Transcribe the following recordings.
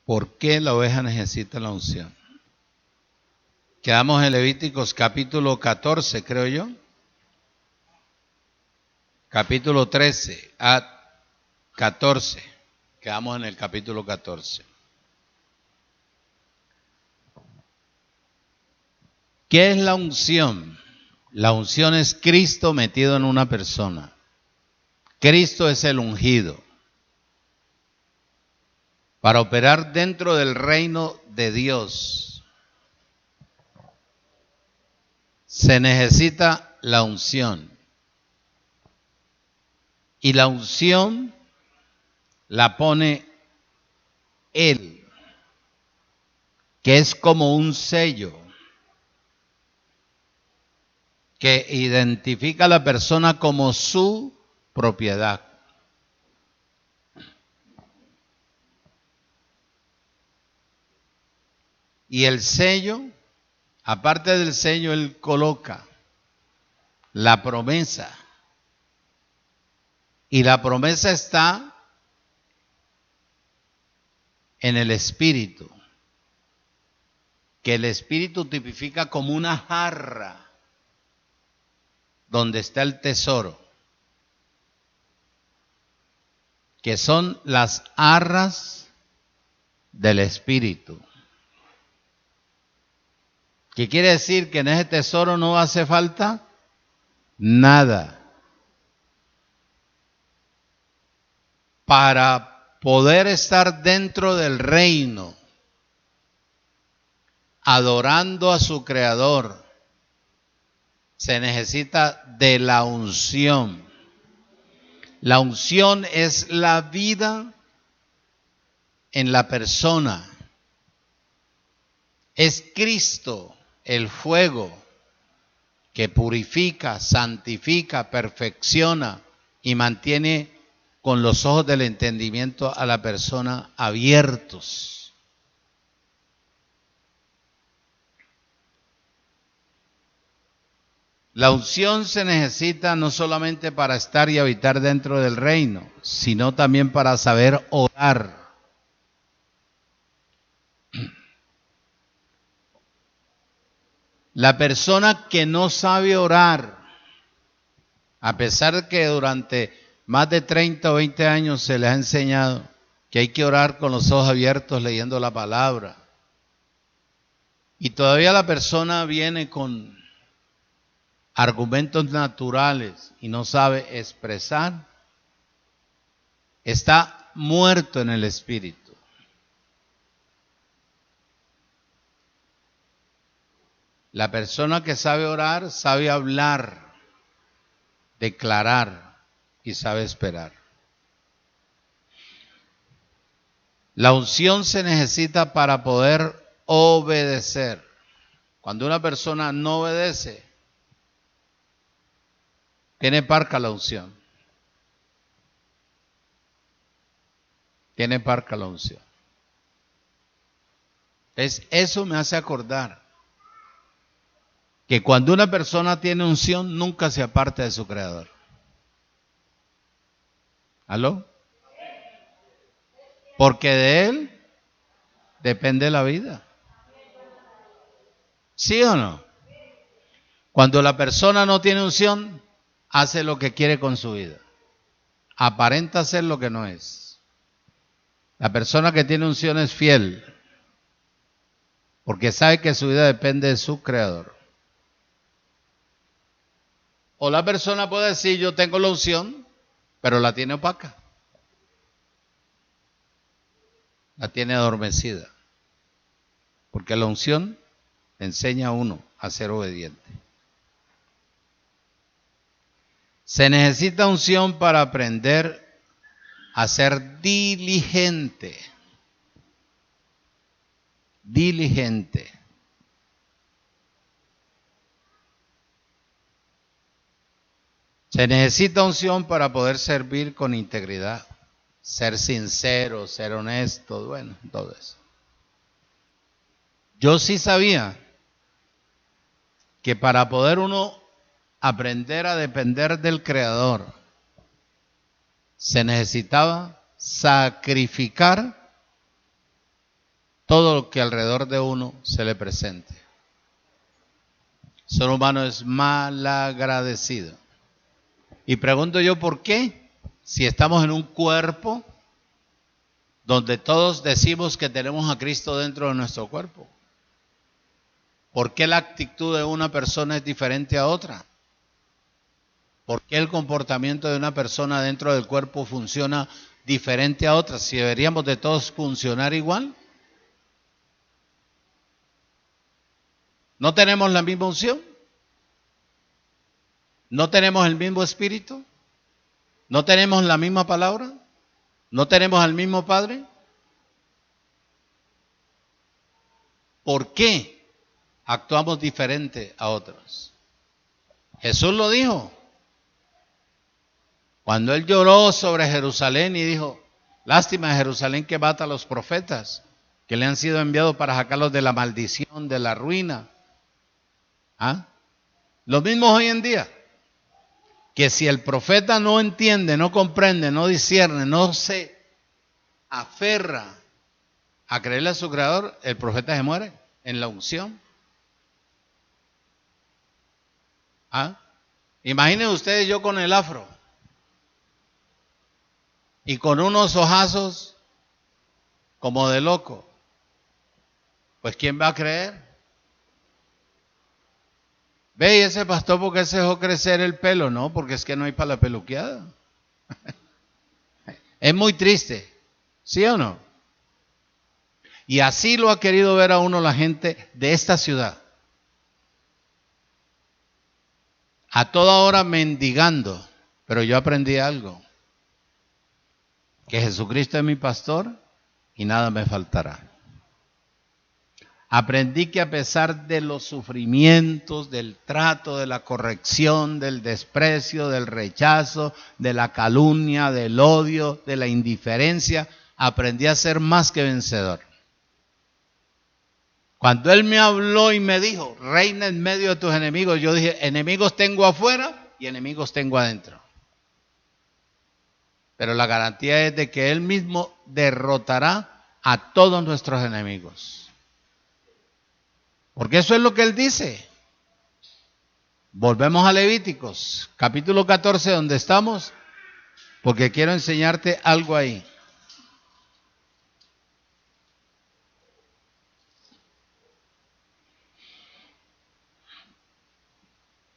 ¿Por qué la oveja necesita la unción? Quedamos en Levíticos capítulo 14, creo yo. Capítulo 13 a 14. Quedamos en el capítulo 14. ¿Qué es la unción? La unción es Cristo metido en una persona. Cristo es el ungido. Para operar dentro del reino de Dios se necesita la unción. Y la unción la pone Él, que es como un sello que identifica a la persona como su propiedad. Y el sello, aparte del sello, Él coloca la promesa. Y la promesa está en el Espíritu, que el Espíritu tipifica como una jarra donde está el tesoro, que son las arras del Espíritu. ¿Qué quiere decir? Que en ese tesoro no hace falta nada. Para poder estar dentro del reino, adorando a su Creador, se necesita de la unción. La unción es la vida en la persona. Es Cristo, el fuego que purifica, santifica, perfecciona y mantiene con los ojos del entendimiento a la persona abiertos. La unción se necesita no solamente para estar y habitar dentro del reino, sino también para saber orar. La persona que no sabe orar, a pesar de que durante más de 30 o 20 años se les ha enseñado que hay que orar con los ojos abiertos leyendo la palabra, y todavía la persona viene con argumentos naturales y no sabe expresar, está muerto en el espíritu. La persona que sabe orar, sabe hablar, declarar y sabe esperar. La unción se necesita para poder obedecer. Cuando una persona no obedece, tiene parca la unción. Tiene parca la unción. Eso me hace acordar que cuando una persona tiene unción, nunca se aparta de su Creador. ¿Aló? Porque de Él depende la vida. ¿Sí o no? Cuando la persona no tiene unción, hace lo que quiere con su vida. Aparenta ser lo que no es. La persona que tiene unción es fiel, porque sabe que su vida depende de su Creador. O la persona puede decir, yo tengo la unción, pero la tiene opaca. La tiene adormecida. Porque la unción enseña a uno a ser obediente. Se necesita unción para aprender a ser diligente. Diligente. Se necesita unción para poder servir con integridad, ser sincero, ser honesto, bueno, todo eso. Yo sí sabía que para poder uno aprender a depender del Creador, se necesitaba sacrificar todo lo que alrededor de uno se le presente. El ser humano es malagradecido. Y pregunto yo, ¿por qué? Si estamos en un cuerpo donde todos decimos que tenemos a Cristo dentro de nuestro cuerpo. ¿Por qué la actitud de una persona es diferente a otra? ¿Por qué el comportamiento de una persona dentro del cuerpo funciona diferente a otra? Si deberíamos de todos funcionar igual. ¿No tenemos la misma unción? ¿No tenemos el mismo espíritu? ¿No tenemos la misma palabra? ¿No tenemos al mismo Padre? ¿Por qué actuamos diferente a otros? Jesús lo dijo. Cuando Él lloró sobre Jerusalén y dijo, lástima de Jerusalén que mata a los profetas, que le han sido enviados para sacarlos de la maldición, de la ruina. ¿Ah? Lo mismo hoy en día. Que si el profeta no entiende, no comprende, no discierne, no se aferra a creerle a su creador, el profeta se muere en la unción. ¿Ah? Imaginen ustedes yo con el afro y con unos ojazos como de loco. Pues ¿quién va a creer? Ve, y ese pastor, ¿por qué se dejó crecer el pelo? No, porque es que no hay para la peluqueada. Es muy triste, ¿sí o no? Y así lo ha querido ver a uno la gente de esta ciudad. A toda hora mendigando, pero yo aprendí algo. Que Jesucristo es mi pastor y nada me faltará. Aprendí que a pesar de los sufrimientos, del trato, de la corrección, del desprecio, del rechazo, de la calumnia, del odio, de la indiferencia, aprendí a ser más que vencedor. Cuando Él me habló y me dijo, reina en medio de tus enemigos, yo dije, enemigos tengo afuera y enemigos tengo adentro. Pero la garantía es de que Él mismo derrotará a todos nuestros enemigos. Porque eso es lo que Él dice. Volvemos a Levíticos, capítulo 14, donde estamos, porque quiero enseñarte algo ahí.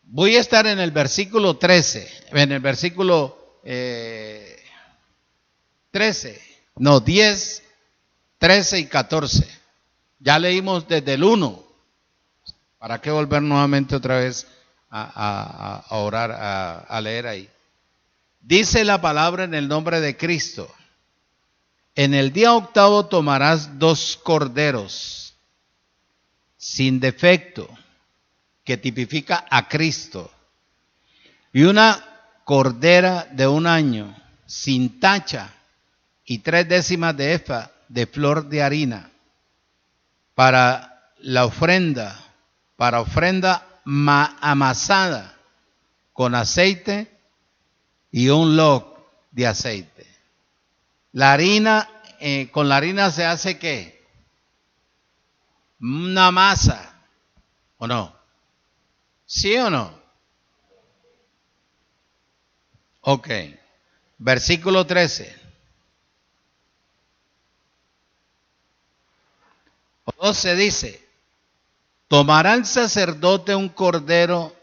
Voy a estar en el versículo 13, en el versículo 10, 13 y 14. Ya leímos desde el 1. ¿Para qué volver nuevamente otra vez a orar, a leer ahí? Dice la palabra en el nombre de Cristo. En el día octavo tomarás 2 corderos sin defecto, que tipifica a Cristo, y una cordera de 1 año, sin tacha, y 3/10 de efa de flor de harina, para la ofrenda, amasada con aceite y 1 log de aceite. La harina, con la harina se hace ¿qué? Una masa, ¿o no? ¿Sí o no? Ok. Versículo 13. 12 dice, tomará el sacerdote un cordero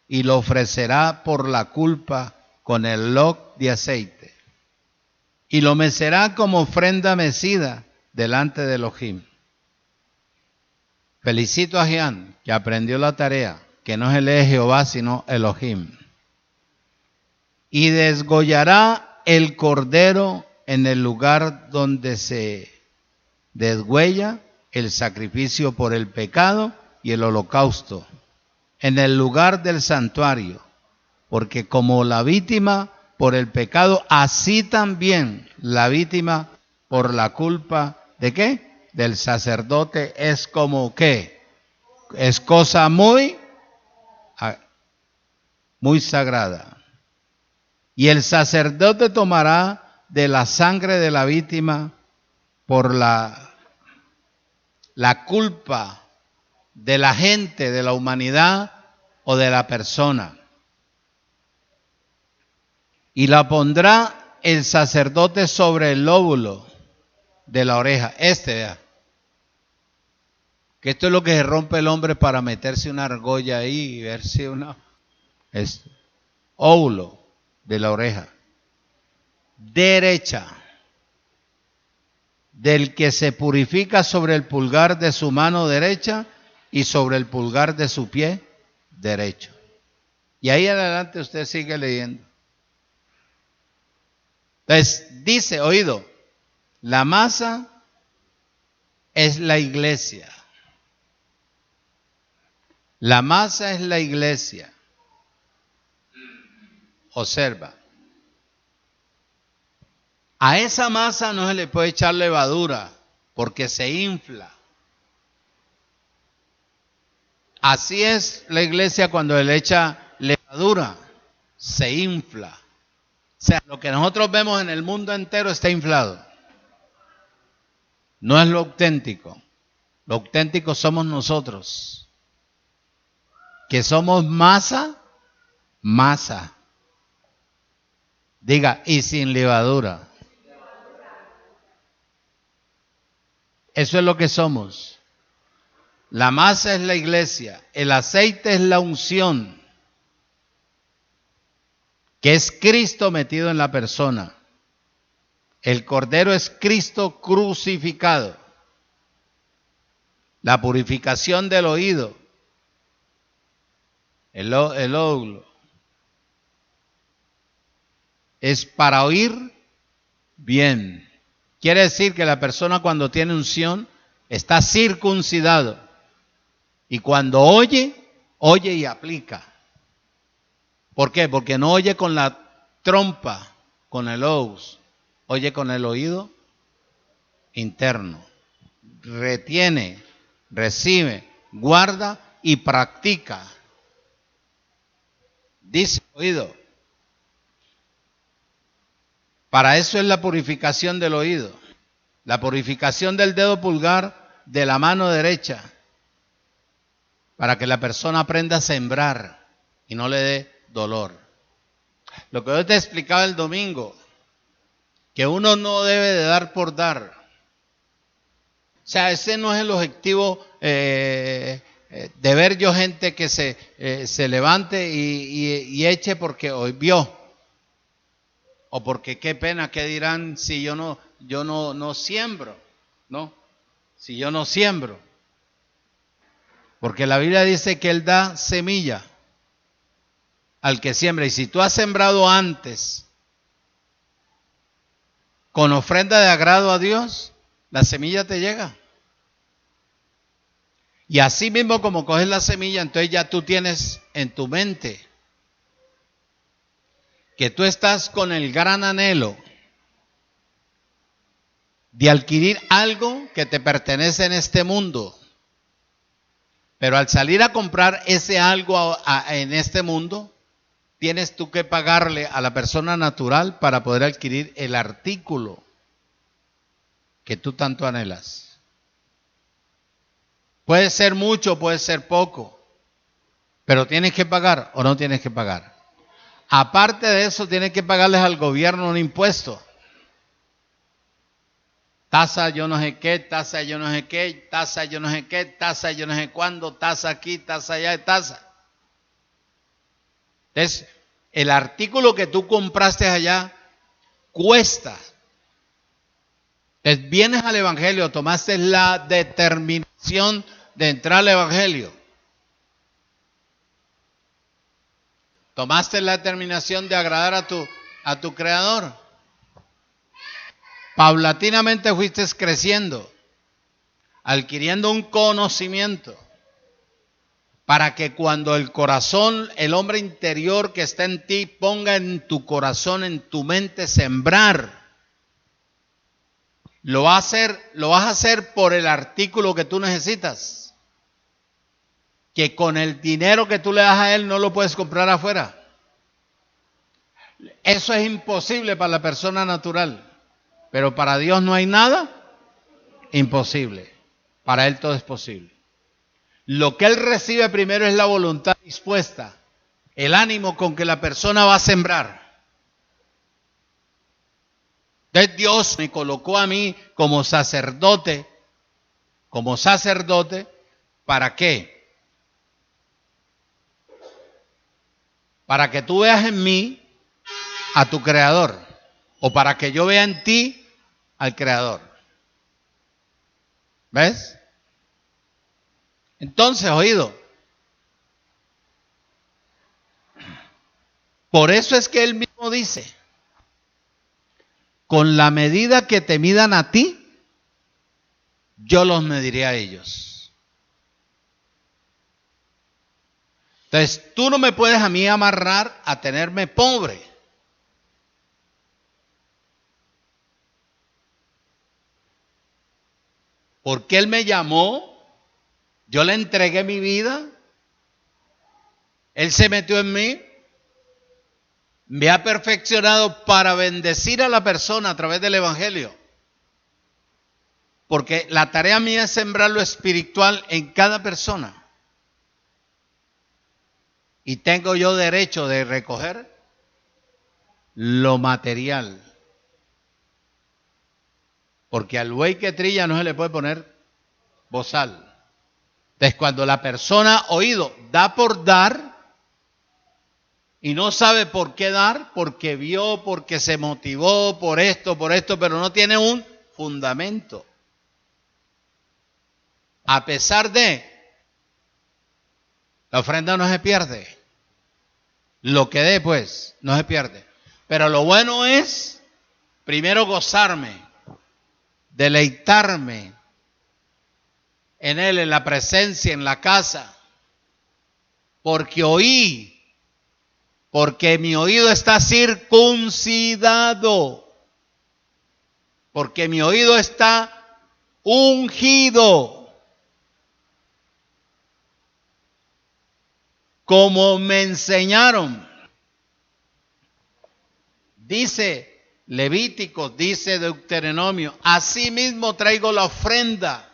y lo ofrecerá por la culpa con el log de aceite, y lo mecerá como ofrenda mecida delante de Elohim. Felicito a Jean, que aprendió la tarea, que no es el de Jehová, sino Elohim. Y desgollará el cordero en el lugar donde se desgüella el sacrificio por el pecado y el holocausto, en el lugar del santuario, porque como la víctima por el pecado, así también la víctima por la culpa ¿de qué? Del sacerdote es como ¿qué? Es cosa muy sagrada. Y el sacerdote tomará de la sangre de la víctima por la la culpa de la gente, de la humanidad o de la persona. Y la pondrá el sacerdote sobre el lóbulo de la oreja. Vea. Que esto es lo que se rompe el hombre para meterse una argolla ahí y verse una... óvulo de la oreja. Derecha. Del que se purifica sobre el pulgar de su mano derecha y sobre el pulgar de su pie derecho. Y ahí adelante usted sigue leyendo. Entonces, dice, oído, la masa es la iglesia. La masa es la iglesia. Observa. A esa masa no se le puede echar levadura porque se infla. Así es la iglesia cuando le echa levadura, se infla. O sea, lo que nosotros vemos en el mundo entero está inflado. No es lo auténtico. Lo auténtico somos nosotros. Que somos masa. Diga, y sin levadura. Eso es lo que somos. La masa es la iglesia. El aceite es la unción, que es Cristo metido en la persona. El cordero es Cristo crucificado. La purificación del oído, el óvulo, es para oír bien. Quiere decir que la persona cuando tiene unción está circuncidado. Y cuando oye, oye y aplica. ¿Por qué? Porque no oye con la trompa, con el ous, oye con el oído interno. Retiene, recibe, guarda y practica. Dice oído. Para eso es la purificación del oído. La purificación del dedo pulgar de la mano derecha. Para que la persona aprenda a sembrar y no le dé dolor. Lo que yo te explicaba el domingo, que uno no debe de dar por dar. O sea, ese no es el objetivo de ver yo gente que se levante y eche porque hoy vio. O porque qué pena, qué dirán si yo no siembro, ¿no? Si yo no siembro. Porque la Biblia dice que Él da semilla al que siembra. Y si tú has sembrado antes con ofrenda de agrado a Dios, la semilla te llega. Y así mismo como coges la semilla, entonces ya tú tienes en tu mente que tú estás con el gran anhelo de adquirir algo que te pertenece en este mundo. Pero al salir a comprar ese algo en este mundo, tienes tú que pagarle a la persona natural para poder adquirir el artículo que tú tanto anhelas. Puede ser mucho, puede ser poco, pero tienes que pagar o no tienes que pagar. Aparte de eso, tienes que pagarles al gobierno un impuesto. Tasa yo no sé qué, tasa yo no sé qué, tasa yo no sé qué, tasa yo no sé cuándo, tasa aquí, tasa allá, tasa. Entonces, el artículo que tú compraste allá cuesta. Entonces, vienes al Evangelio, tomaste la determinación de entrar al Evangelio. Tomaste la determinación de agradar a tu Creador. Paulatinamente fuiste creciendo, adquiriendo un conocimiento, para que cuando el corazón, el hombre interior que está en ti, ponga en tu corazón, en tu mente, sembrar. Lo vas a hacer por el artículo que tú necesitas. Que con el dinero que tú le das a él no lo puedes comprar afuera. Eso es imposible para la persona natural. Pero para Dios no hay nada imposible. Para Él todo es posible. Lo que Él recibe primero es la voluntad dispuesta, el ánimo con que la persona va a sembrar. Entonces Dios me colocó a mí como sacerdote, ¿para qué? Para que tú veas en mí a tu Creador, o para que yo vea en ti al Creador. ¿Ves? Entonces, oído, por eso es que Él mismo dice, con la medida que te midan a ti, yo los mediré a ellos. Entonces, tú no me puedes a mí amarrar a tenerme pobre. Porque Él me llamó, yo le entregué mi vida, Él se metió en mí, me ha perfeccionado para bendecir a la persona a través del Evangelio. Porque la tarea mía es sembrar lo espiritual en cada persona. Y tengo yo derecho de recoger lo material. Porque al buey que trilla no se le puede poner bozal. Entonces cuando la persona, oído, da por dar y no sabe por qué dar, porque vio, porque se motivó, por esto, pero no tiene un fundamento. A pesar de, la ofrenda no se pierde. Lo que dé, pues, no se pierde. Pero lo bueno es, primero gozarme, deleitarme en Él, en la presencia, en la casa. Porque oí, porque mi oído está circuncidado. Porque mi oído está ungido. Como me enseñaron. Dice Levítico, dice Deuteronomio, asimismo traigo la ofrenda,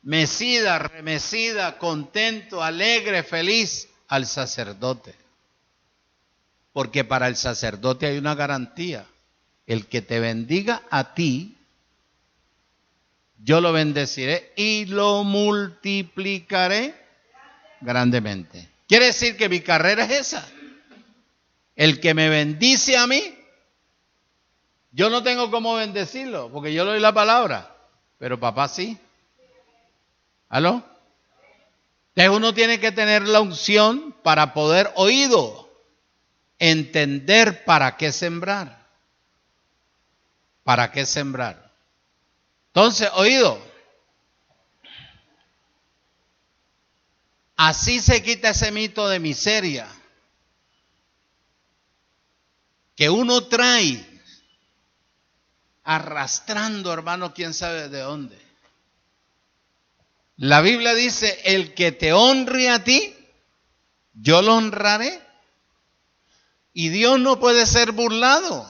mecida, remecida, contento, alegre, feliz al sacerdote. Porque para el sacerdote hay una garantía. El que te bendiga a ti, yo lo bendeciré y lo multiplicaré grandemente. Quiere decir que mi carrera es esa. El que me bendice a mí, yo no tengo cómo bendecirlo, porque yo le doy la palabra, pero papá sí. ¿Aló? Entonces uno tiene que tener la unción para poder, oído, entender para qué sembrar. ¿Para qué sembrar? Entonces, oído, así se quita ese mito de miseria que uno trae arrastrando, hermano, quién sabe de dónde. La Biblia dice, el que te honre a ti, yo lo honraré. Y Dios no puede ser burlado.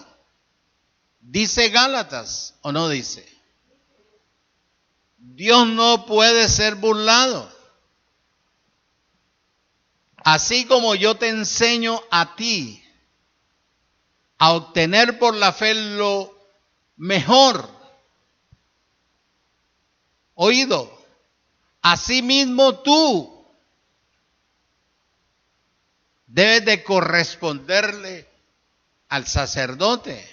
Dice Gálatas, ¿o no dice? Dios no puede ser burlado. Así como yo te enseño a ti a obtener por la fe lo mejor, oído, asimismo tú debes de corresponderle al sacerdote.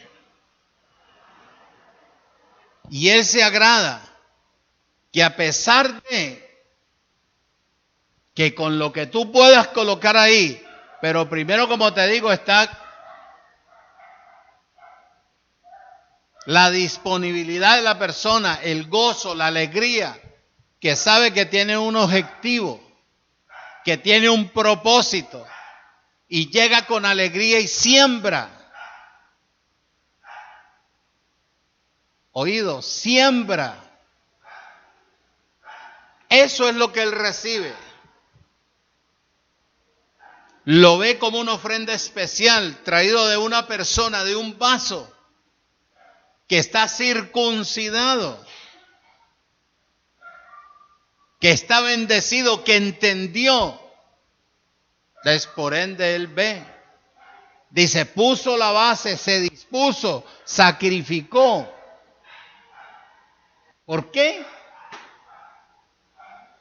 Y Él se agrada que a pesar de que con lo que tú puedas colocar ahí, pero primero, como te digo, está la disponibilidad de la persona, el gozo, la alegría, que sabe que tiene un objetivo, que tiene un propósito, y llega con alegría y siembra. Oído, siembra. Eso es lo que él recibe. Lo ve como una ofrenda especial, traído de una persona, de un vaso, que está circuncidado. que está bendecido, que entendió. Entonces, por ende, él ve. Dice, puso la base, se dispuso, sacrificó. ¿Por qué?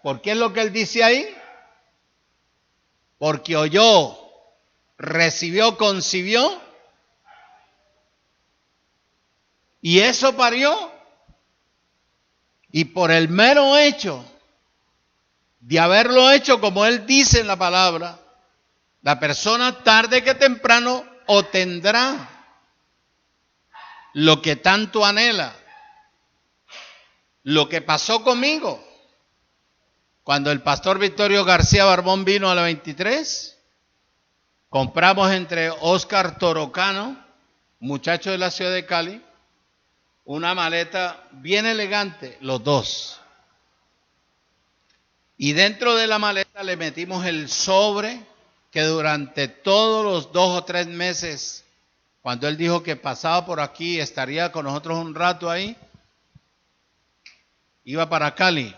¿Por qué es lo que él dice ahí? Porque oyó, recibió, concibió, y eso parió. Y por el mero hecho de haberlo hecho como él dice en la palabra, la persona tarde que temprano obtendrá lo que tanto anhela. Lo que pasó conmigo, cuando el pastor Victorio García Barbón vino a la 23, compramos entre Oscar Torocano, muchacho de la ciudad de Cali, una maleta bien elegante, los dos. Y dentro de la maleta le metimos el sobre que durante todos los 2 o 3 meses, cuando él dijo que pasaba por aquí, estaría con nosotros un rato ahí, iba para Cali.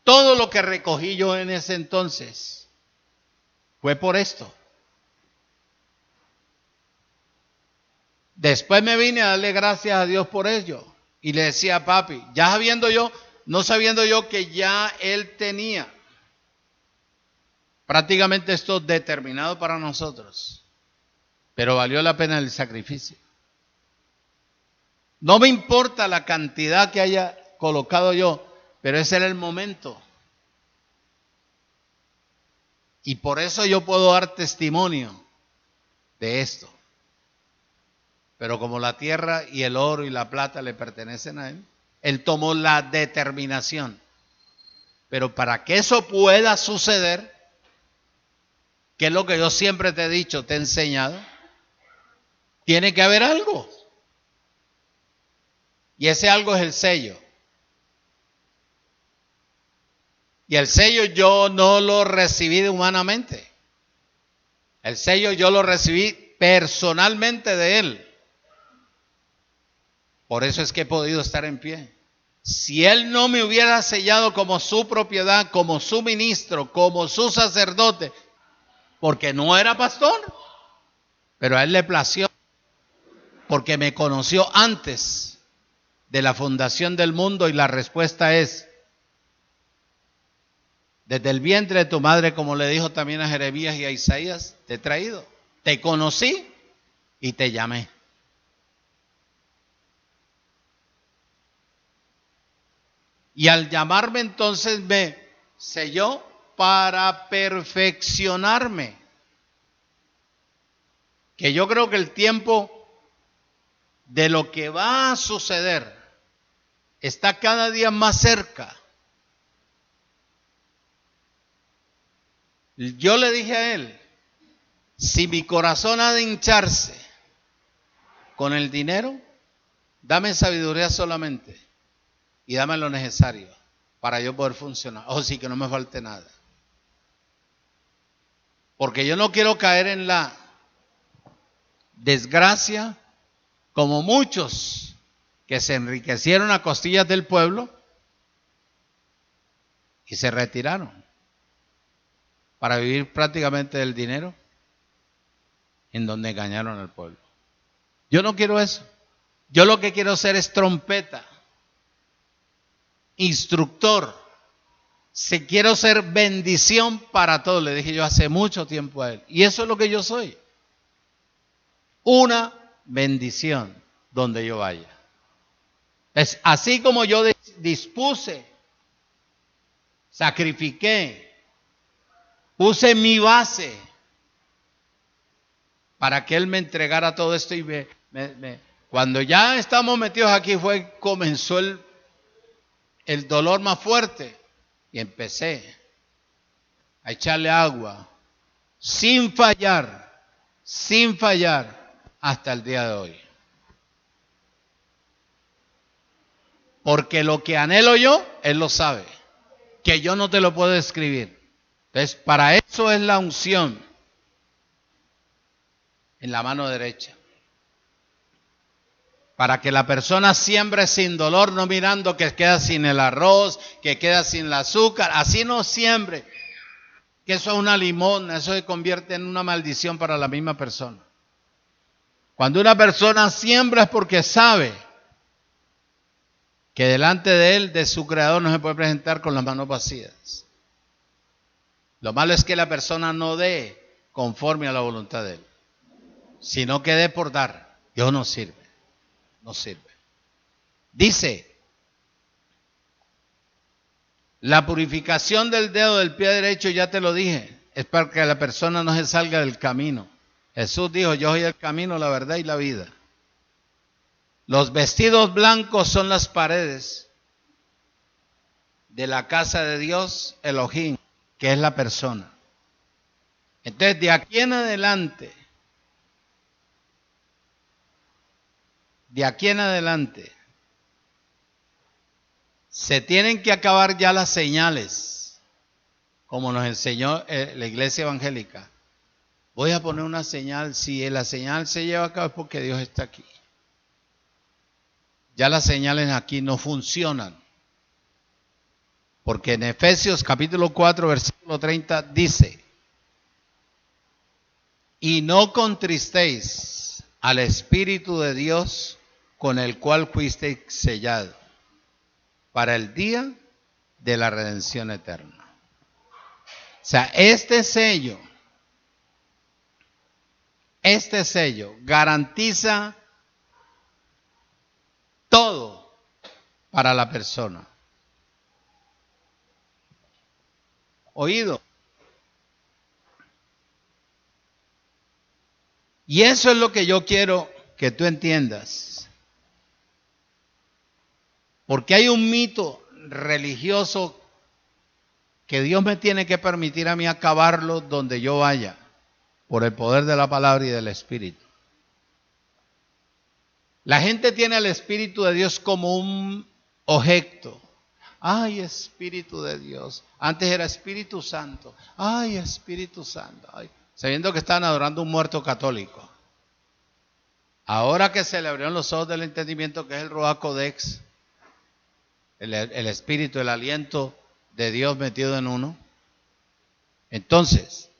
Todo lo que recogí yo en ese entonces fue por esto. Después me vine a darle gracias a Dios por ello. Y le decía a papi, ya sabiendo yo, no sabiendo yo que ya él tenía prácticamente esto determinado para nosotros. Pero valió la pena el sacrificio. No me importa la cantidad que haya colocado yo, pero ese era el momento. Y por eso yo puedo dar testimonio de esto. Pero como la tierra y el oro y la plata le pertenecen a él, él tomó la determinación. Pero para que eso pueda suceder, que es lo que yo siempre te he dicho, te he enseñado, tiene que haber algo. Y ese algo es el sello. Y el sello yo no lo recibí humanamente. El sello yo lo recibí personalmente de él. Por eso es que he podido estar en pie. Si él no me hubiera sellado como su propiedad, como su ministro, como su sacerdote, porque no era pastor, pero a él le plació, porque me conoció antes de la fundación del mundo, y la respuesta es, desde el vientre de tu madre, como le dijo también a Jeremías y a Isaías, te he traído, te conocí y te llamé. Y al llamarme entonces me selló para perfeccionarme. Que yo creo que el tiempo de lo que va a suceder está cada día más cerca. Yo le dije a él, si mi corazón ha de hincharse con el dinero, dame sabiduría solamente y dame lo necesario para yo poder funcionar. Ojo, sí, que no me falte nada. Porque yo no quiero caer en la desgracia como muchos que se enriquecieron a costillas del pueblo y se retiraron para vivir prácticamente del dinero en donde engañaron al pueblo. Yo no quiero eso. Yo lo que quiero ser es trompeta, instructor. Si quiero ser bendición para todos, le dije yo hace mucho tiempo a él. Y eso es lo que yo soy. Una bendición donde yo vaya. Es así como yo dispuse, sacrifiqué, puse mi base para que él me entregara todo esto, y cuando ya estamos metidos aquí comenzó el dolor más fuerte, y empecé a echarle agua sin fallar hasta el día de hoy. Porque lo que anhelo yo, él lo sabe, que yo no te lo puedo describir. Entonces, para eso es la unción en la mano derecha. Para que la persona siembre sin dolor, no mirando que queda sin el arroz, que queda sin el azúcar. Así no siembre. Que eso es una limosna, eso se convierte en una maldición para la misma persona. Cuando una persona siembra es porque sabe que delante de él, de su creador, no se puede presentar con las manos vacías. Lo malo es que la persona no dé conforme a la voluntad de él, sino que dé por dar. Dios no sirve, no sirve. Dice, la purificación del dedo del pie derecho, ya te lo dije, es para que la persona no se salga del camino. Jesús dijo, yo soy el camino, la verdad y la vida. Los vestidos blancos son las paredes de la casa de Dios, Elohim, que es la persona. Entonces, de aquí en adelante, se tienen que acabar ya las señales, como nos enseñó la iglesia evangélica. Voy a poner una señal, si la señal se lleva a cabo es porque Dios está aquí. Ya las señales aquí no funcionan. Porque en Efesios capítulo 4, versículo 30 dice, y no contristéis al Espíritu de Dios con el cual fuisteis sellados para el día de la redención eterna. O sea, este sello garantiza todo para la persona. Oído. Y eso es lo que yo quiero que tú entiendas. Porque hay un mito religioso que Dios me tiene que permitir a mí acabarlo donde yo vaya, por el poder de la palabra y del Espíritu. La gente tiene al Espíritu de Dios como un objeto. Ay, Espíritu de Dios. Antes era Espíritu Santo. Ay, Espíritu Santo. Ay. Sabiendo que estaban adorando a un muerto católico. Ahora que se le abrieron los ojos del entendimiento, que es el Ruach Codex, el Espíritu, el aliento de Dios metido en uno. Entonces,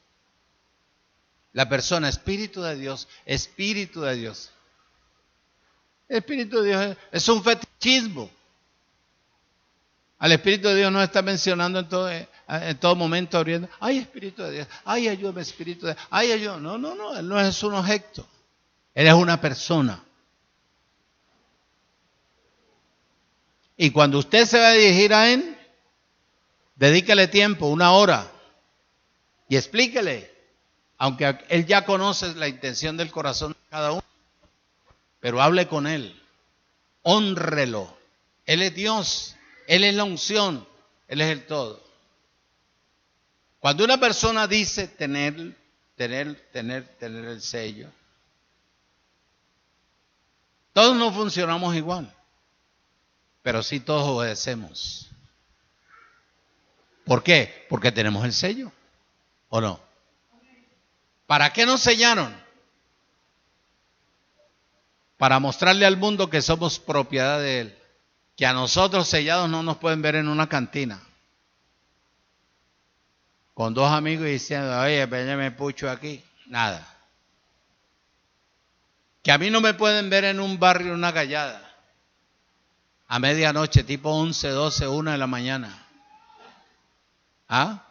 la persona, Espíritu de Dios, Espíritu de Dios. El Espíritu de Dios es un fetichismo. Al Espíritu de Dios no está mencionando en todo momento abriendo. Ay, Espíritu de Dios. Ay, ayúdame, Espíritu de Dios. Ay, ayúdame. No. Él no es un objeto. Él es una persona. Y cuando usted se va a dirigir a Él, dedíquele tiempo, 1 hora. Y explíquele. Aunque Él ya conoce la intención del corazón de cada uno. Pero hable con Él. Hónrelo. Él es Dios. Él es la unción, Él es el todo. Cuando una persona dice tener el sello, todos no funcionamos igual, pero sí todos obedecemos. ¿Por qué? Porque tenemos el sello, ¿o no? ¿Para qué nos sellaron? Para mostrarle al mundo que somos propiedad de Él. Que a nosotros sellados no nos pueden ver en una cantina. Con 2 amigos y diciendo, oye, me pucho aquí. Nada. Que a mí no me pueden ver en un barrio, una gallada. A medianoche, tipo 11, 12, 1 de la mañana. ¿Ah?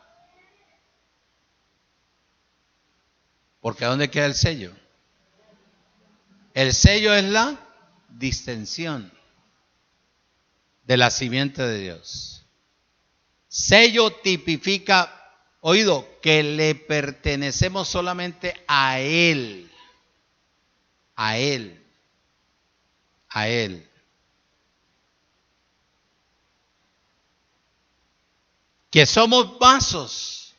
Porque ¿dónde queda el sello? El sello es la distensión de la simiente de Dios. Sello tipifica, oído, que le pertenecemos solamente a Él. A Él. A Él. Que somos vasos.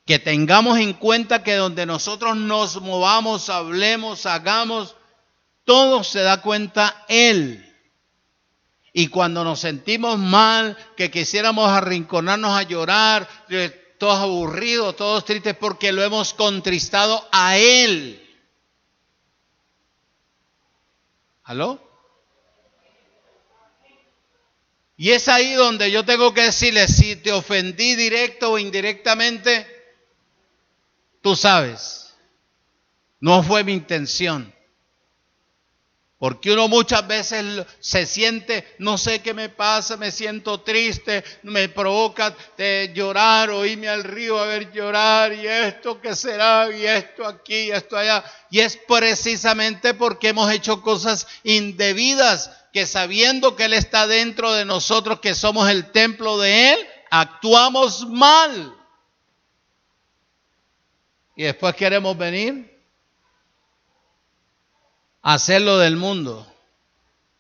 Que tengamos en cuenta que donde nosotros nos movamos, hablemos, hagamos, todo se da cuenta Él. Y cuando nos sentimos mal, que quisiéramos arrinconarnos a llorar, todos aburridos, todos tristes porque lo hemos contristado a Él. ¿Aló? Y es ahí donde yo tengo que decirle, si te ofendí directo o indirectamente, tú sabes, no fue mi intención. Porque uno muchas veces se siente, no sé qué me pasa, me siento triste, me provoca llorar o irme al río a ver llorar, y esto qué será, y esto aquí, y esto allá. Y es precisamente porque hemos hecho cosas indebidas, que sabiendo que Él está dentro de nosotros, que somos el templo de Él, actuamos mal. Y después queremos venir a hacer lo del mundo.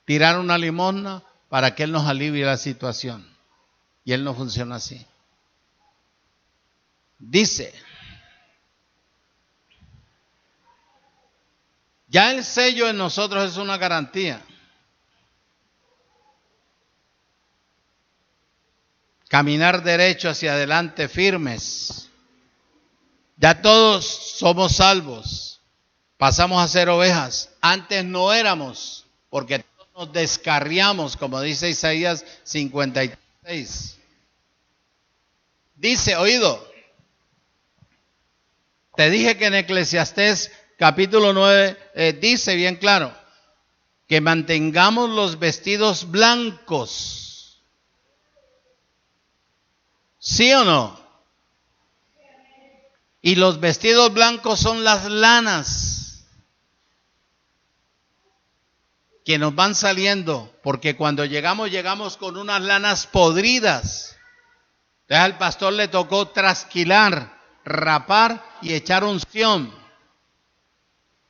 Tirar una limosna para que Él nos alivie la situación. Y Él no funciona así. Dice, ya el sello en nosotros es una garantía. Caminar derecho hacia adelante firmes. Ya todos somos salvos. Pasamos a ser ovejas. Antes no éramos, porque nos descarriamos, como dice Isaías 56. Dice, oído, te dije que en Eclesiastés capítulo 9 dice bien claro, que mantengamos los vestidos blancos. ¿Sí o no? Y los vestidos blancos son las lanas que nos van saliendo, porque cuando llegamos con unas lanas podridas. Entonces al pastor le tocó trasquilar, rapar y echar unción.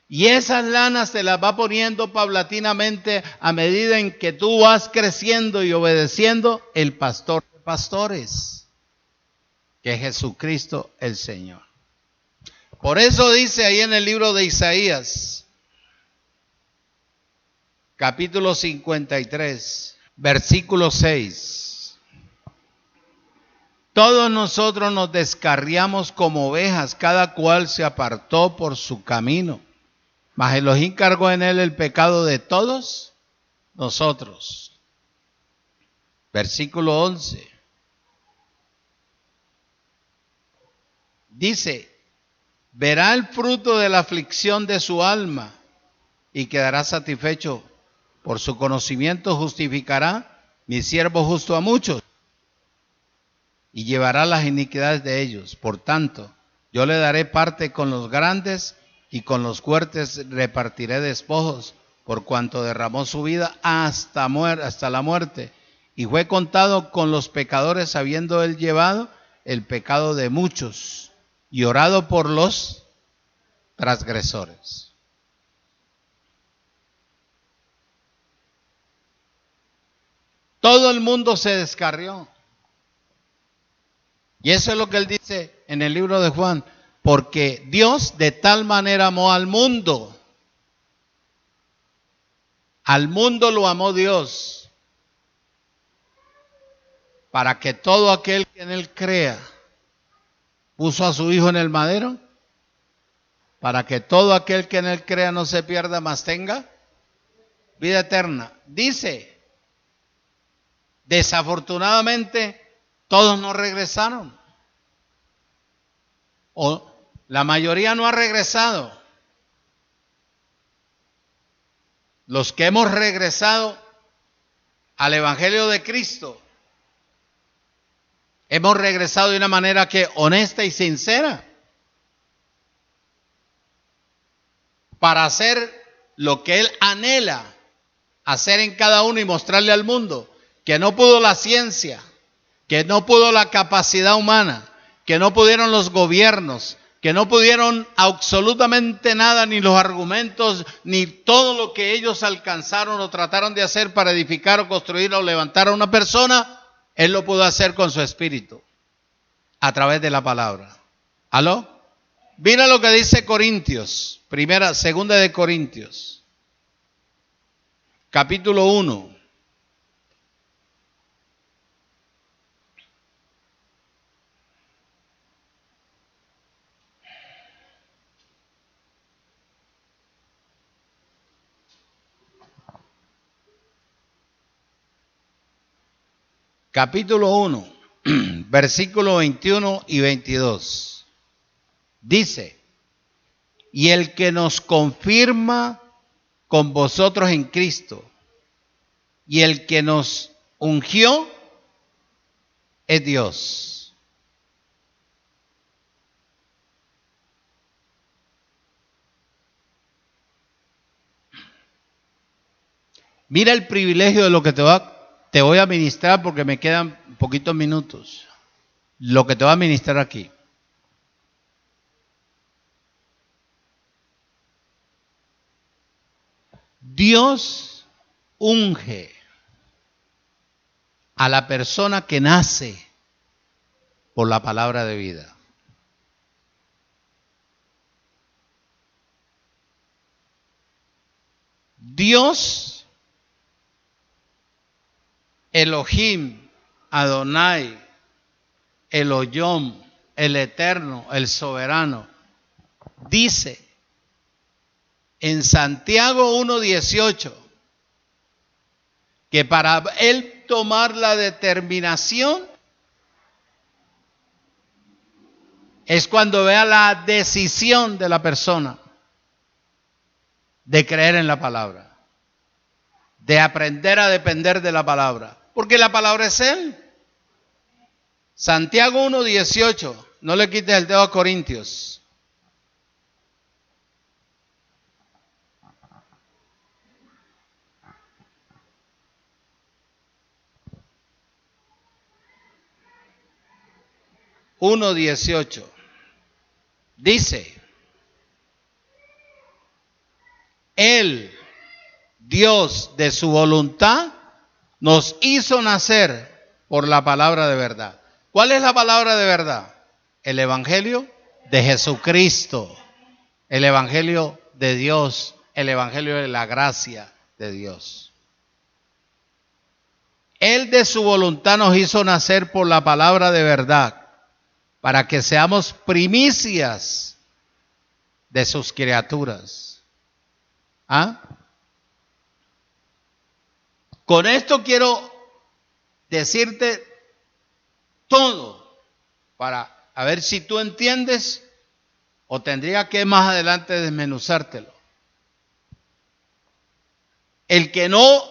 Y esas lanas te las va poniendo paulatinamente a medida en que tú vas creciendo y obedeciendo el pastor de pastores, que es Jesucristo el Señor. Por eso dice ahí en el libro de Isaías, capítulo 53, versículo 6. Todos nosotros nos descarriamos como ovejas, cada cual se apartó por su camino. Mas Elohim cargó en él el pecado de todos nosotros. Versículo 11. Dice, verá el fruto de la aflicción de su alma y quedará satisfecho. Por su conocimiento justificará mi siervo justo a muchos y llevará las iniquidades de ellos. Por tanto, yo le daré parte con los grandes y con los fuertes repartiré despojos, por cuanto derramó su vida hasta la muerte, y fue contado con los pecadores, habiendo él llevado el pecado de muchos y orado por los transgresores. Todo el mundo se descarrió. Y eso es lo que él dice en el libro de Juan. Porque Dios de tal manera amó al mundo. Al mundo lo amó Dios. Para que todo aquel que en él crea, puso a su hijo en el madero. Para que todo aquel que en él crea no se pierda, mas tenga vida eterna. Dice, desafortunadamente, todos no regresaron. O la mayoría no ha regresado. Los que hemos regresado al Evangelio de Cristo, hemos regresado de una manera que honesta y sincera, para hacer lo que Él anhela hacer en cada uno y mostrarle al mundo, que no pudo la ciencia, que no pudo la capacidad humana, que no pudieron los gobiernos, que no pudieron absolutamente nada, ni los argumentos, ni todo lo que ellos alcanzaron o trataron de hacer para edificar o construir o levantar a una persona. Él lo pudo hacer con su espíritu, a través de la palabra. ¿Aló? Mira lo que dice Corintios, segunda de Corintios, capítulo 1. capítulo 1, versículo 21 y 22. Dice, y el que nos confirma con vosotros en Cristo, y el que nos ungió es Dios. Mira el privilegio de lo que te voy a ministrar, porque me quedan poquitos minutos. Lo que te voy a ministrar aquí. Dios unge a la persona que nace por la palabra de vida. Dios, Elohim, Adonai, Elohim, el Eterno, el Soberano, dice en Santiago 1:18 que para él tomar la determinación es cuando vea la decisión de la persona de creer en la palabra, de aprender a depender de la palabra, porque la palabra es Él. Santiago 1:18, no le quites el dedo a Corintios. Dice, Él, Dios de su voluntad, nos hizo nacer por la palabra de verdad. ¿Cuál es la palabra de verdad? El Evangelio de Jesucristo, el Evangelio de Dios, el Evangelio de la gracia de Dios. Él de su voluntad nos hizo nacer por la palabra de verdad, para que seamos primicias de sus criaturas. ¿Ah? Con esto quiero decirte todo, para a ver si tú entiendes o tendría que más adelante desmenuzártelo. El que no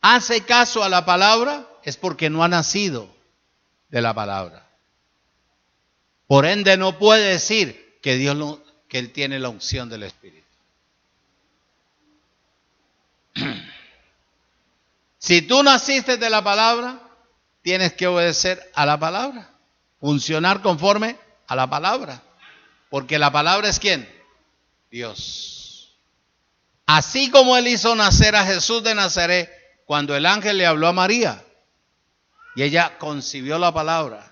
hace caso a la palabra es porque no ha nacido de la palabra. Por ende no puede decir que que él tiene la unción del Espíritu. Si tú naciste de la palabra, tienes que obedecer a la palabra, funcionar conforme a la palabra, porque la palabra es ¿quién? Dios. Así como él hizo nacer a Jesús de Nazaret cuando el ángel le habló a María y ella concibió la palabra.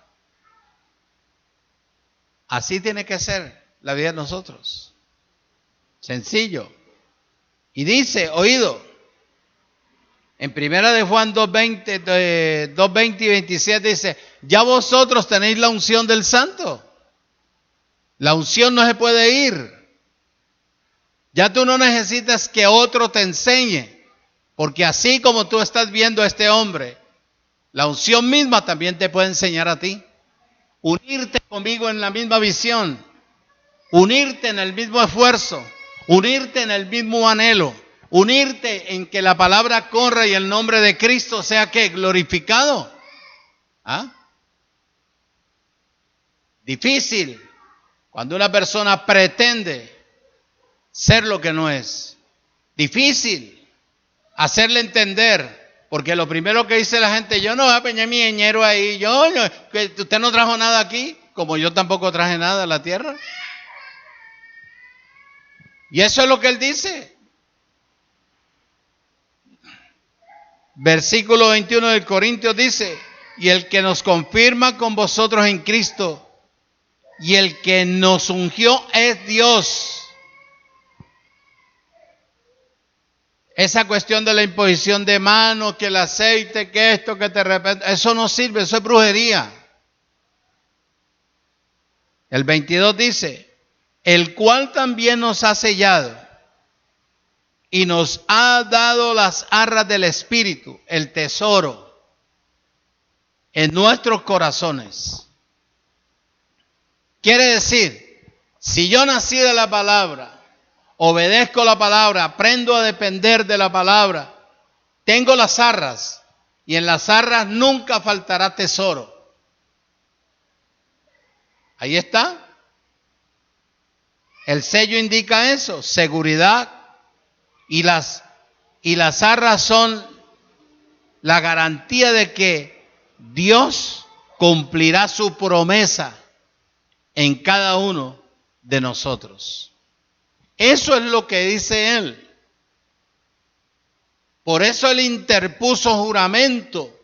Así tiene que ser la vida de nosotros. Sencillo. Y dice, oído, en primera de Juan 2:20 y 27 dice, ya vosotros tenéis la unción del Santo. La unción no se puede ir. Ya tú no necesitas que otro te enseñe, porque así como tú estás viendo a este hombre, la unción misma también te puede enseñar a ti. Unirte conmigo en la misma visión, unirte en el mismo esfuerzo, unirte en el mismo anhelo, unirte en que la palabra corra y el nombre de Cristo sea que glorificado. ¿Ah? Difícil cuando una persona pretende ser lo que no es. Difícil hacerle entender. Porque lo primero que dice la gente, yo no voy a peñar mi dinero ahí, que usted no trajo nada aquí, como yo tampoco traje nada a la tierra. Y eso es lo que él dice. Versículo 21 del Corintios dice, y el que nos confirma con vosotros en Cristo, y el que nos ungió es Dios. Esa cuestión de la imposición de manos, que el aceite, que esto, que de repente, eso no sirve, eso es brujería. El 22 dice, el cual también nos ha sellado y nos ha dado las arras del Espíritu, el tesoro. en nuestros corazones. Quiere decir, si yo nací de la palabra, obedezco la palabra, aprendo a depender de la palabra, tengo las arras, y en las arras nunca faltará tesoro. Ahí está. El sello indica eso, seguridad, y las arras son la garantía de que Dios cumplirá su promesa en cada uno de nosotros. Eso es lo que dice él. Por eso él interpuso juramento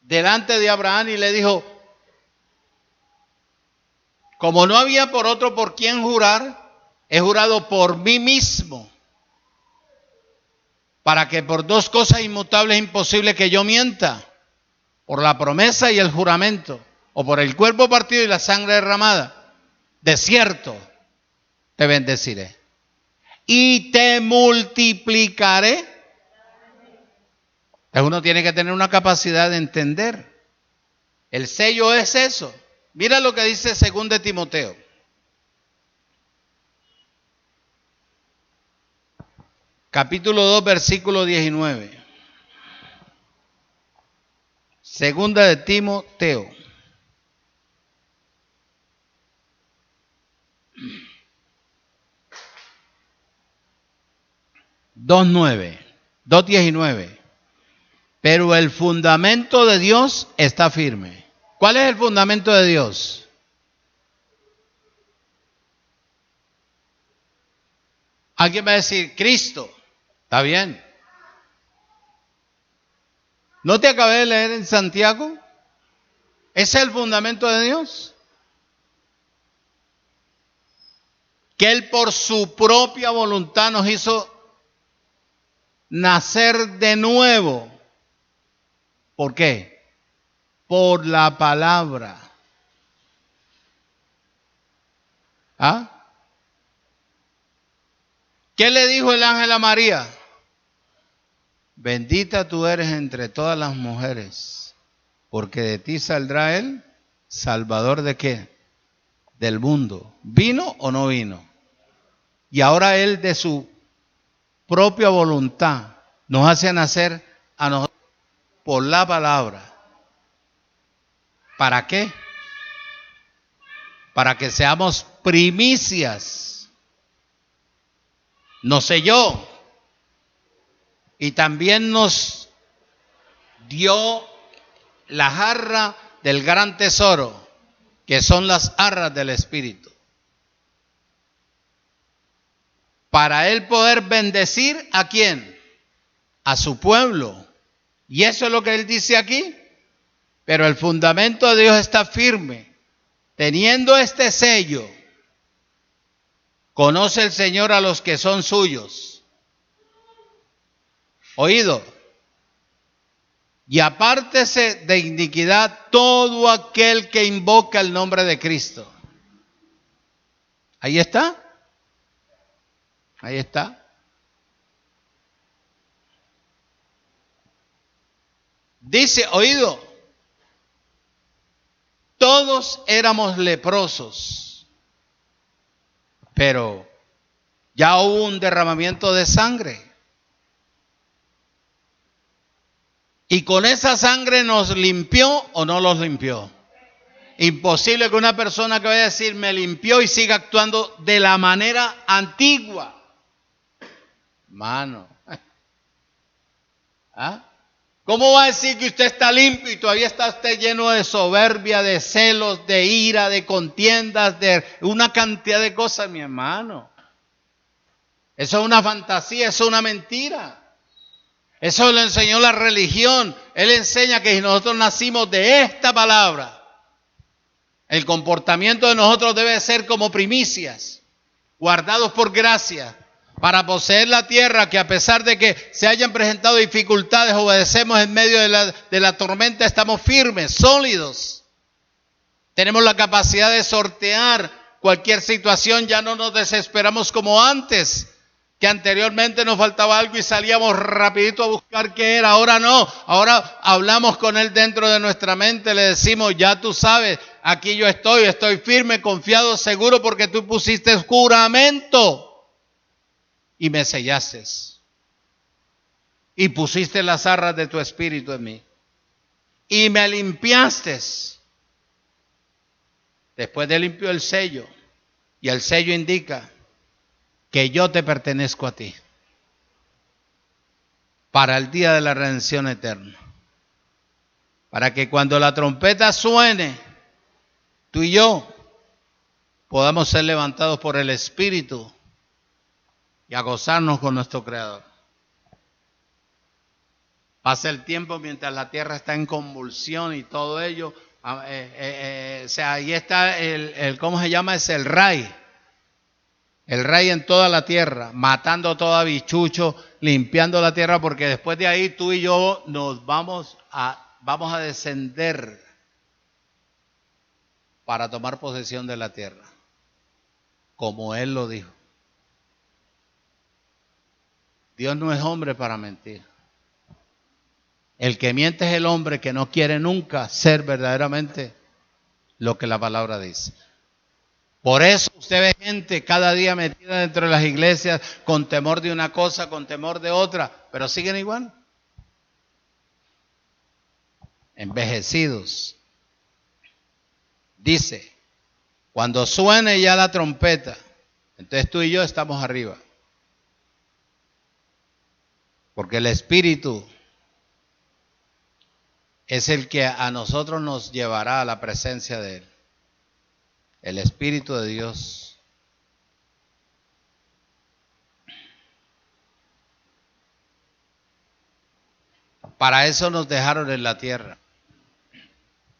delante de Abraham y le dijo, como no había por otro por quien jurar, he jurado por mí mismo, para que por dos cosas inmutables es imposible que yo mienta, por la promesa y el juramento, o por el cuerpo partido y la sangre derramada. De cierto, te bendeciré y te multiplicaré. Entonces uno tiene que tener una capacidad de entender. El sello es eso. Mira lo que dice 2 de Timoteo. Capítulo 2, versículo 19. 2 de Timoteo. 2:19. Pero el fundamento de Dios está firme. ¿Cuál es el fundamento de Dios? Alguien va a decir, Cristo. Está bien. ¿No te acabé de leer en Santiago? Ese es el fundamento de Dios. Que Él por su propia voluntad nos hizo nacer de nuevo. ¿Por qué? Por la palabra. ¿Ah? ¿Qué le dijo el ángel a María? Bendita tú eres entre todas las mujeres, porque de ti saldrá el Salvador ¿de qué? Del mundo. ¿Vino o no vino? Y ahora Él de su propia voluntad nos hace nacer a nosotros por la palabra. ¿Para qué? Para que seamos primicias. Nos selló y también nos dio la jarra del gran tesoro, que son las arras del Espíritu. Para Él poder bendecir ¿a quién? A su pueblo. Y eso es lo que Él dice aquí. Pero el fundamento de Dios está firme. Teniendo este sello, conoce el Señor a los que son suyos. Oído. Y apártese de iniquidad todo aquel que invoca el nombre de Cristo. Ahí está. Ahí está. Dice, oído, todos éramos leprosos, pero ya hubo un derramamiento de sangre. Y con esa sangre nos limpió o no los limpió. Imposible que una persona que vaya a decir me limpió y siga actuando de la manera antigua. Mano. ¿Ah? ¿Cómo va a decir que usted está limpio y todavía está usted lleno de soberbia, de celos, de ira, de contiendas, de una cantidad de cosas, mi hermano? Eso es una fantasía, eso es una mentira. Eso lo enseñó la religión. Él enseña que si nosotros nacimos de esta palabra, el comportamiento de nosotros debe ser como primicias, guardados por gracia, para poseer la tierra, que a pesar de que se hayan presentado dificultades, obedecemos en medio de la tormenta, estamos firmes, sólidos. Tenemos la capacidad de sortear cualquier situación, ya no nos desesperamos como antes. Que anteriormente nos faltaba algo y salíamos rapidito a buscar qué era. Ahora no. Ahora hablamos con Él dentro de nuestra mente. Le decimos, ya tú sabes, aquí yo estoy firme, confiado, seguro porque tú pusiste juramento y me sellaste. Y pusiste las arras de tu espíritu en mí. Y me limpiaste. Después de limpió el sello. Y el sello indica que yo te pertenezco a ti para el día de la redención eterna. Para que cuando la trompeta suene, tú y yo podamos ser levantados por el Espíritu y a gozarnos con nuestro Creador. Pasa el tiempo mientras la tierra está en convulsión y todo ello. O sea, ahí está ¿cómo se llama? Es el Ray. El Rey en toda la tierra, matando todo bichucho, limpiando la tierra, porque después de ahí tú y yo nos vamos a descender para tomar posesión de la tierra, como Él lo dijo. Dios no es hombre para mentir. El que miente es el hombre que no quiere nunca ser verdaderamente lo que la palabra dice. Por eso usted ve gente cada día metida dentro de las iglesias con temor de una cosa, con temor de otra, pero siguen igual. Envejecidos. Dice, cuando suene ya la trompeta, entonces tú y yo estamos arriba. Porque el Espíritu es el que a nosotros nos llevará a la presencia de Él. El Espíritu de Dios. Para eso nos dejaron en la tierra.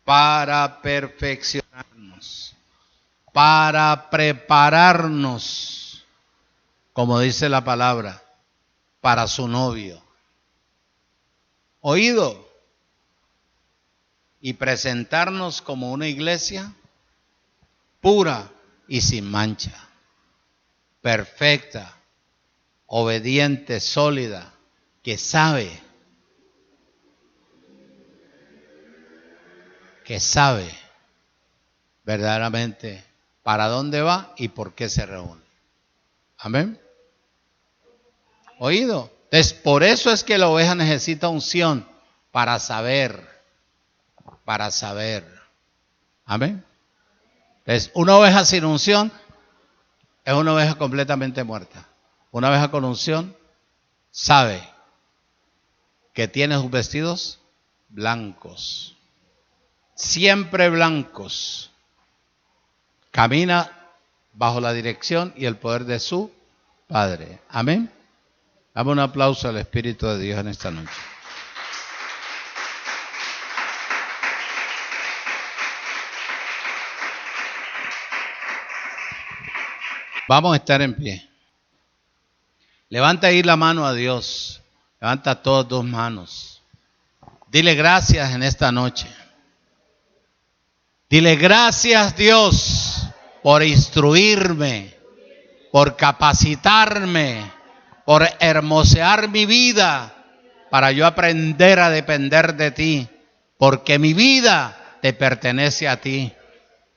Para perfeccionarnos. Para prepararnos. Como dice la palabra. Para su novio. Oído. Y presentarnos como una iglesia pura y sin mancha, perfecta, obediente, sólida, que sabe verdaderamente para dónde va y por qué se reúne. Amén. Oído. Entonces, por eso es que la oveja necesita unción para saber. Amén. Entonces, una oveja sin unción es una oveja completamente muerta. Una oveja con unción sabe que tiene sus vestidos blancos, siempre blancos. Camina bajo la dirección y el poder de su Padre. Amén. Dame un aplauso al Espíritu de Dios en esta noche. Vamos a estar en pie. Levanta ahí la mano a Dios. Levanta todas tus manos. Dile gracias en esta noche. Dile gracias, Dios, por instruirme, por capacitarme, por hermosear mi vida, para yo aprender a depender de ti, porque mi vida te pertenece a ti.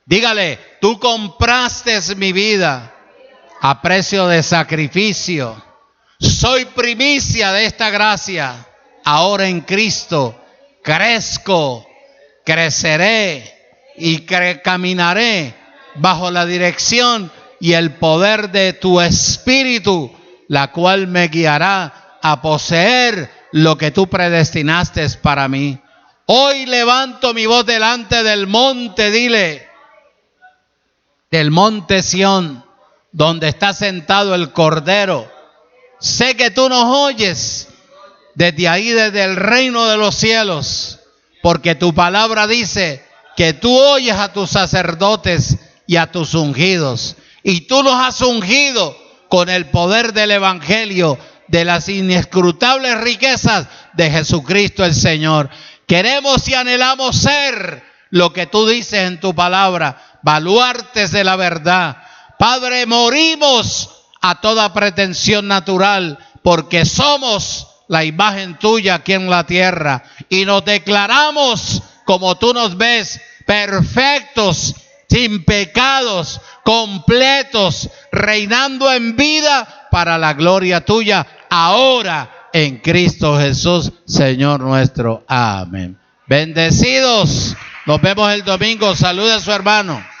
Dígale, tú compraste mi vida a precio de sacrificio. Soy primicia de esta gracia. Ahora en Cristo crezco, creceré y caminaré bajo la dirección y el poder de tu Espíritu, la cual me guiará a poseer lo que tú predestinaste para mí. Hoy levanto mi voz delante del monte, dile, del monte Sión, donde está sentado el Cordero. Sé que tú nos oyes desde ahí, desde el reino de los cielos, porque tu palabra dice que tú oyes a tus sacerdotes y a tus ungidos, y tú los has ungido con el poder del Evangelio, de las inescrutables riquezas de Jesucristo el Señor. Queremos y anhelamos ser lo que tú dices en tu palabra, baluartes de la verdad. Padre, morimos a toda pretensión natural, porque somos la imagen tuya aquí en la tierra y nos declaramos como tú nos ves, perfectos, sin pecados, completos, reinando en vida para la gloria tuya, ahora en Cristo Jesús, Señor nuestro. Amén. Bendecidos. Nos vemos el domingo. Salude a su hermano.